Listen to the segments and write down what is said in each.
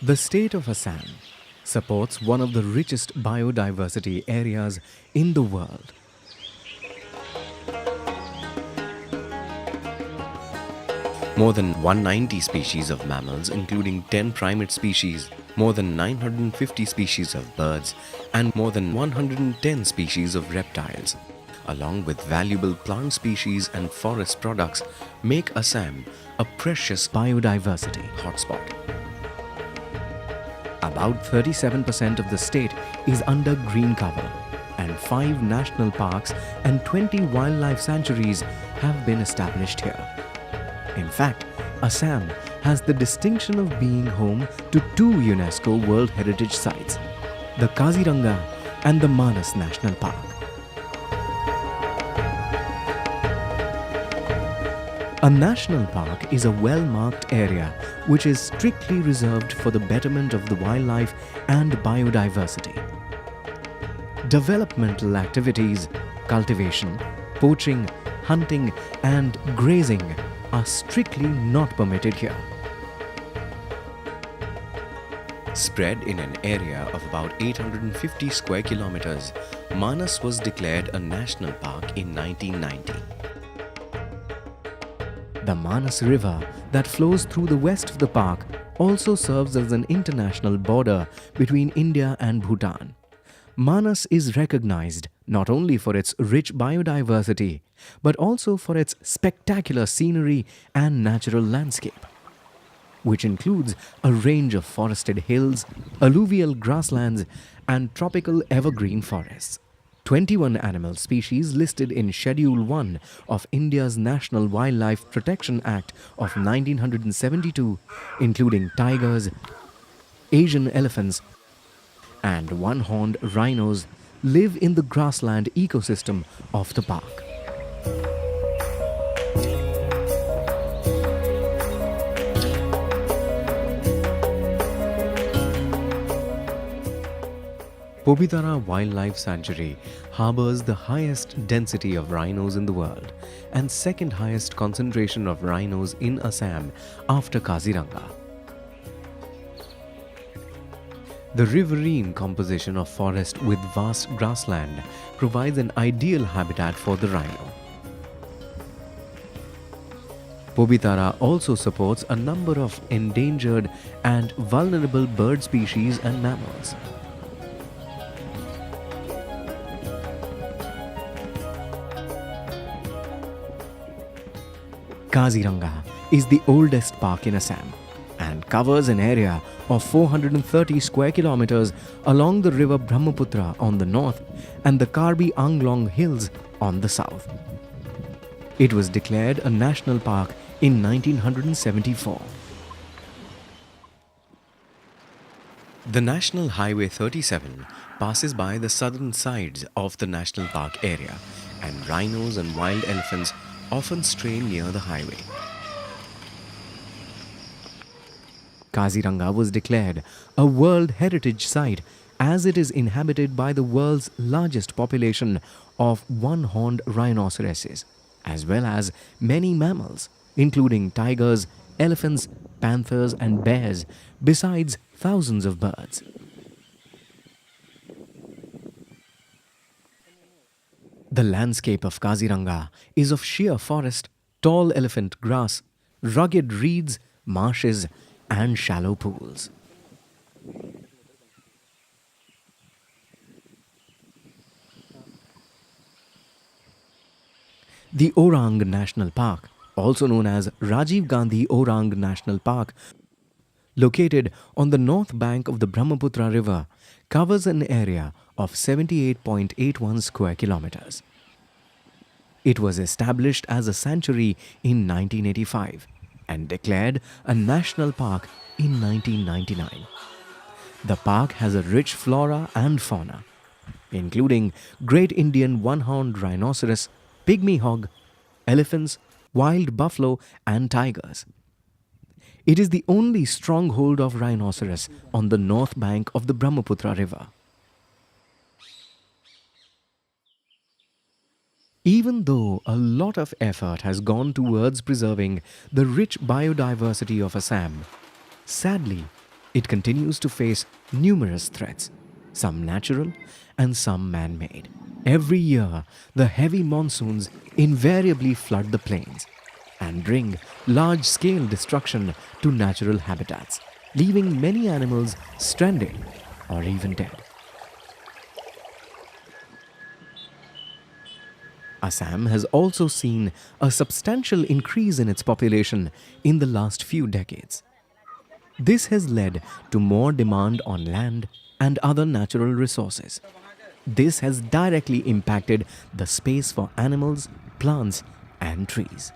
The state of Assam supports one of the richest biodiversity areas in the world. More than 190 species of mammals, including 10 primate species, more than 950 species of birds, and more than 110 species of reptiles, along with valuable plant species and forest products, make Assam a precious biodiversity hotspot. About 37% of the state is under green cover, and 5 national parks and 20 wildlife sanctuaries have been established here. In fact, Assam has the distinction of being home to 2 UNESCO World Heritage Sites, the Kaziranga and the Manas National Park. A national park is a well-marked area which is strictly reserved for the betterment of the wildlife and biodiversity. Developmental activities, cultivation, poaching, hunting and grazing are strictly not permitted here. Spread in an area of about 850 square kilometers, Manas was declared a national park in 1990. The Manas River that flows through the west of the park also serves as an international border between India and Bhutan. Manas is recognized not only for its rich biodiversity, but also for its spectacular scenery and natural landscape, which includes a range of forested hills, alluvial grasslands, and tropical evergreen forests. 21 animal species listed in Schedule 1 of India's National Wildlife Protection Act of 1972, including tigers, Asian elephants, and one-horned rhinos, live in the grassland ecosystem of the park. Pobitara Wildlife Sanctuary harbors the highest density of rhinos in the world and second highest concentration of rhinos in Assam after Kaziranga. The riverine composition of forest with vast grassland provides an ideal habitat for the rhino. Pobitara also supports a number of endangered and vulnerable bird species and mammals. Kaziranga is the oldest park in Assam and covers an area of 430 square kilometers along the river Brahmaputra on the north and the Karbi Anglong Hills on the south. It was declared a national park in 1974. The National Highway 37 passes by the southern sides of the national park area, and rhinos and wild elephants often stray near the highway. Kaziranga was declared a World Heritage Site as it is inhabited by the world's largest population of one-horned rhinoceroses, as well as many mammals, including tigers, elephants, panthers and bears, besides thousands of birds. The landscape of Kaziranga is of sheer forest, tall elephant grass, rugged reeds, marshes, and shallow pools. The Orang National Park, also known as Rajiv Gandhi Orang National Park, located on the north bank of the Brahmaputra River, covers an area of 78.81 square kilometers. It was established as a sanctuary in 1985 and declared a national park in 1999. The park has a rich flora and fauna, including Great Indian one-horned rhinoceros, pygmy hog, elephants, wild buffalo and tigers. It is the only stronghold of rhinoceros on the north bank of the Brahmaputra River. Even though a lot of effort has gone towards preserving the rich biodiversity of Assam, sadly, it continues to face numerous threats, some natural and some man-made. Every year, the heavy monsoons invariably flood the plains and bring large-scale destruction to natural habitats, leaving many animals stranded or even dead. Assam has also seen a substantial increase in its population in the last few decades. This has led to more demand on land and other natural resources. This has directly impacted the space for animals, plants, and trees.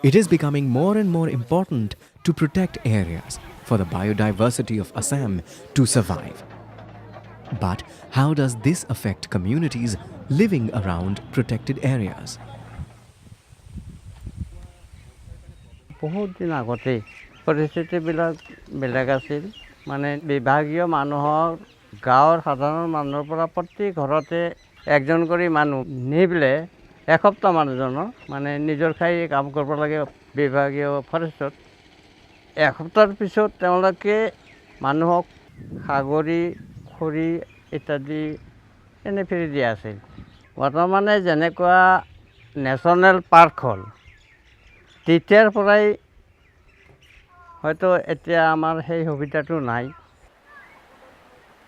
It is becoming more and more important to protect areas for the biodiversity of Assam to survive. But how does this affect communities living around protected areas? বহুত দিন আগতে পৰিস্থিতিবিলাক বেলেগ আছিল মানে বিভাগীয় মানুহৰ গাঁৱৰ সাধাৰণ মানুহৰ পৰা প্ৰতি ঘৰতে একজন কৰি মানুহ নি পেলাই এসপ্তাহ মানুহজনৰ মানে নিজৰ খাই কাম কৰিব লাগে বিভাগীয় ফৰেষ্টত এসপ্তাহৰ পিছত তেওঁলোকে মানুহক সাগৰী খৰি ইত্যাদি এনে ফেৰি দিয়া আছিল বৰ্তমানে যেনেকুৱা নেশ্যনেল পাৰ্ক হ'ল তেতিয়াৰ পৰাই হয়তো এতিয়া আমাৰ সেই সুবিধাটো নাই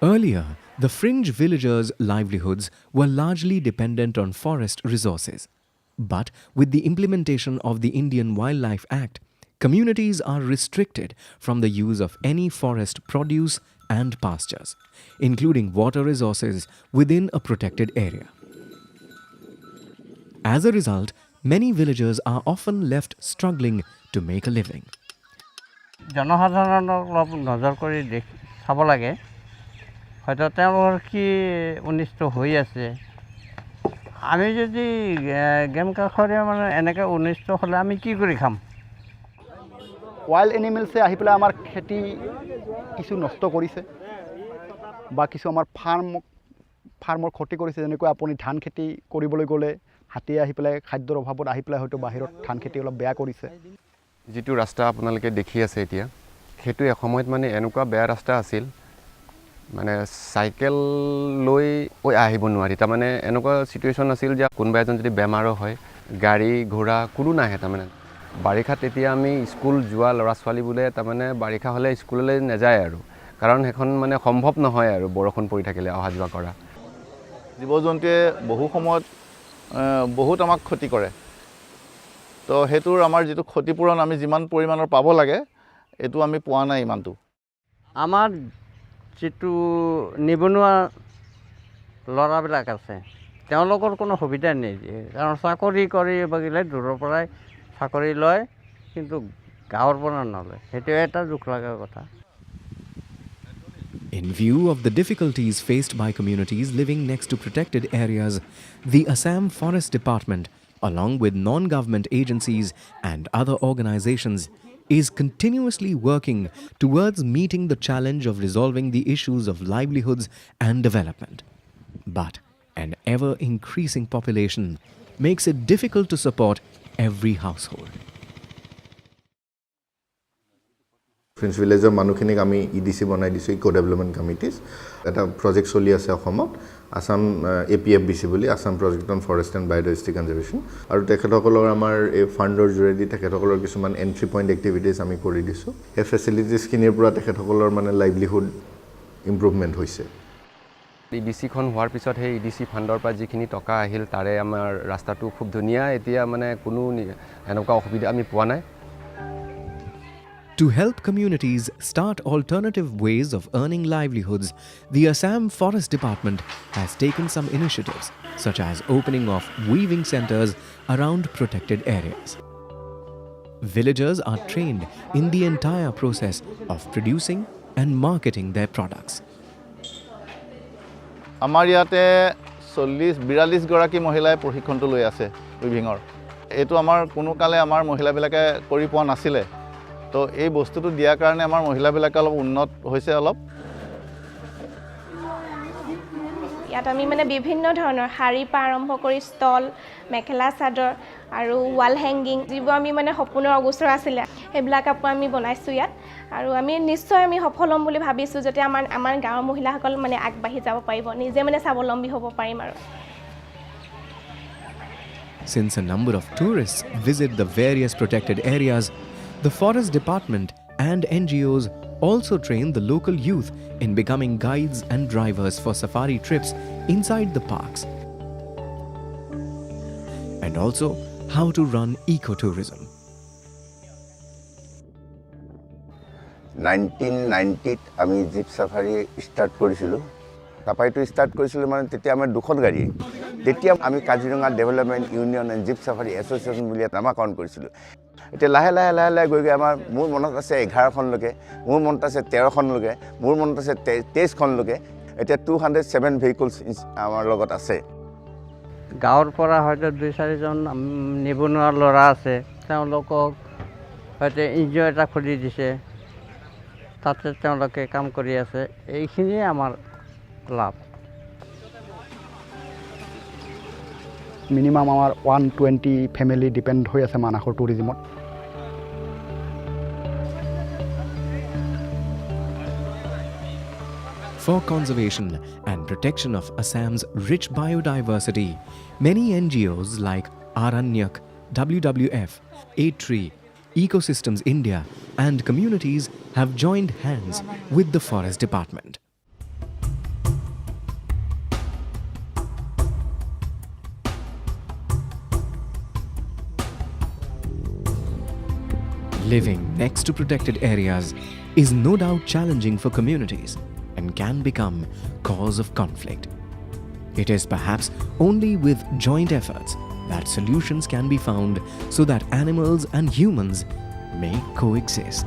Earlier, the fringe villagers' livelihoods were largely dependent on forest resources. But with the implementation of the Indian Wildlife Act, communities are restricted from the use of any forest produce and pastures, including water resources within a protected area. As a result, many villagers are often left struggling to make a living. জনসাধাৰণক অলপ নজৰ কৰি চাব লাগে হয়তো তেওঁলোকৰ কি অনিষ্ট হৈ আছে আমি যদি গেম কাষৰীয়া মানে এনেকৈ অনিষ্ট হ'লে আমি কি কৰি খাম ওয়াইল্ড এনিমেলসে আহি পেলাই আমাৰ খেতি কিছু নষ্ট কৰিছে বা কিছু আমাৰ ফাৰ্মৰ ক্ষতি কৰিছে যেনেকৈ আপুনি ধান খেতি কৰিবলৈ গ'লে হাতী আহি পেলাই খাদ্যৰ অভাৱত আহি পেলাই হয়তো বাহিৰত ধান খেতি অলপ বেয়া কৰিছে যেটো ৰাস্তা আপোনালোকে দেখি আছে এতিয়া হেতু এসময়ত মানে এনেকুৱা বেয়া ৰাস্তা আছিল মানে সাইকেল লৈ আহিব নোৱাৰি তা মানে এনেকুৱা সিচুৱেচন আছিল যে কোনবা এজন যদি বেমাৰ হয় গাড়ী ঘোড়া কোনো নাহে তা মানে বাৰিখাত এতিয়া আমি স্কুল যোৱা লৰা ছোৱালী বুলে তা মানে বাৰিখা হলে স্কুললৈ নাযায় আৰু কাৰণ এখন মানে সম্ভৱ নহয় আৰু বৰষুণ পৰি থাকিলে অহা যোৱা কৰা জীৱ-জন্তুৱে বহু সময়ত বহুত আমাক ক্ষতি কৰে তো হেতুৰ আমাৰ যেটো ক্ষতিপূৰণ আমি যিমান পৰিমাণৰ পাব লাগে এটো আমি পোৱা নাই ইমানটো আমাৰ যেটো নিবনুৱা লৰাবিলাক আছে তেওঁলোকৰ কোনো সুবিধা নাই কাৰণ চাকৰি কৰি বগিলে দূৰৰ পৰাই চাকৰি লয় কিন্তু গাঁৱৰ পৰা নলয় হেতু এটা দুখ লগা কথা In view of the difficulties faced by communities living next to protected areas, the Assam Forest Department, along with non-government agencies and other organizations, is continuously working towards meeting the challenge of resolving the issues of livelihoods and development. But an ever-increasing population makes it difficult to support every household. Fringe villager মানুখিনিক আমি EDC বনাই দিছো eco development committees এটা project চলি আছে অসমত Assam APFBC বুলি Assam project on forest and biodiversity conservation আৰু তেখেতসকলৰ আমাৰ এই ফাণ্ডৰ জৰিয়তে তেখেতসকলৰ কিছুমান এন্ট্ৰি পইণ্ট এক্টিভিটিজ আমি কৰি দিছো এই ফেচিলিটিজখিনিৰ পৰা তেখেতসকলৰ মানে লাইভলিহুড ইমপ্ৰুভমেণ্ট হৈছে EDC খন হোৱাৰ পিছত সেই EDC ফাণ্ডৰ পৰা যিখিনি টকা আহিল তাৰে আমাৰ ৰাস্তাটো খুব ধুনীয়া এতিয়া মানে কোনো এনেকুৱা অসুবিধা আমি পোৱা নাই To help communities start alternative ways of earning livelihoods, the Assam Forest Department has taken some initiatives, such as opening of weaving centers around protected areas. Villagers are trained in the entire process of producing and marketing their products. আমাৰ ইয়াতে 40-42 গৰাকী মহিলাই প্ৰশিক্ষণটো লৈ আছে উইভিঙৰ এটো আমাৰ কোনো কালে আমাৰ মহিলাবিলাকে কৰি পোৱা নাছিলে তো এই বস্তুটো দিয়াৰ কাৰণে আমাৰ মহিলাবিলাকে অলপ উন্নত হৈছে অলপ ইয়াত আমি মানে বিভিন্ন ধৰণৰ শাৰী পৰা আৰম্ভ কৰি ষ্টল মেখেলা চাদৰ আৰু ৱাল হেংগিং যিবোৰ আমি মানে সপোনৰ অগোচৰ আছিলে সেইবিলাক কাপোৰ আমি বনাইছোঁ ইয়াত আৰু আমি নিশ্চয় আমি সফল হ'ম বুলি ভাবিছোঁ যাতে আমাৰ গাঁৱৰ মহিলাসকল মানে আগবাঢ়ি যাব পাৰিব নিজে মানে স্বাৱলম্বী হ'ব পাৰিম আৰু Since a number of tourists visit the various protected areas, the Forest Department and NGOs also train the local youth in becoming guides and drivers for safari trips inside the parks. And also how to run ecotourism. 1990 আমি jeep safari start কৰিছিলোঁ তাপাইটো start কৰিছিলোঁ মানে তেতিয়া আমাৰ দুখন গাড়ী তেতিয়া আমি Kaziranga development union and jeep safari association বুলি এটা নামকৰণ কৰিছিলোঁ এতিয়া লাহে লাহে গৈ আমাৰ মোৰ মনত আছে 11খনলৈকে মোৰ মনত আছে 13খনলৈকে মোৰ মনত আছে 23খনলৈকে এতিয়া 207 ভেহিকলছ আমাৰ লগত আছে গাঁৱৰ পৰা হয়তো 2-4জন নিবনুৱা ল'ৰা আছে তেওঁলোকক হয়তো এনজিঅ' এটা খুলি দিছে তাতে তেওঁলোকে কাম কৰি আছে এইখিনিয়ে আমাৰ লাভ মিনিমাম আমাৰ 120 ফেমিলি ডিপেণ্ড হৈ আছে মানাসৰ টুৰিজিমত For conservation and protection of Assam's rich biodiversity, many NGOs like Aranyak, WWF, A-Tree, Ecosystems India and communities have joined hands with the Forest Department. Living next to protected areas is no doubt challenging for communities and can become cause of conflict. It is perhaps only with joint efforts that solutions can be found so that animals and humans may coexist.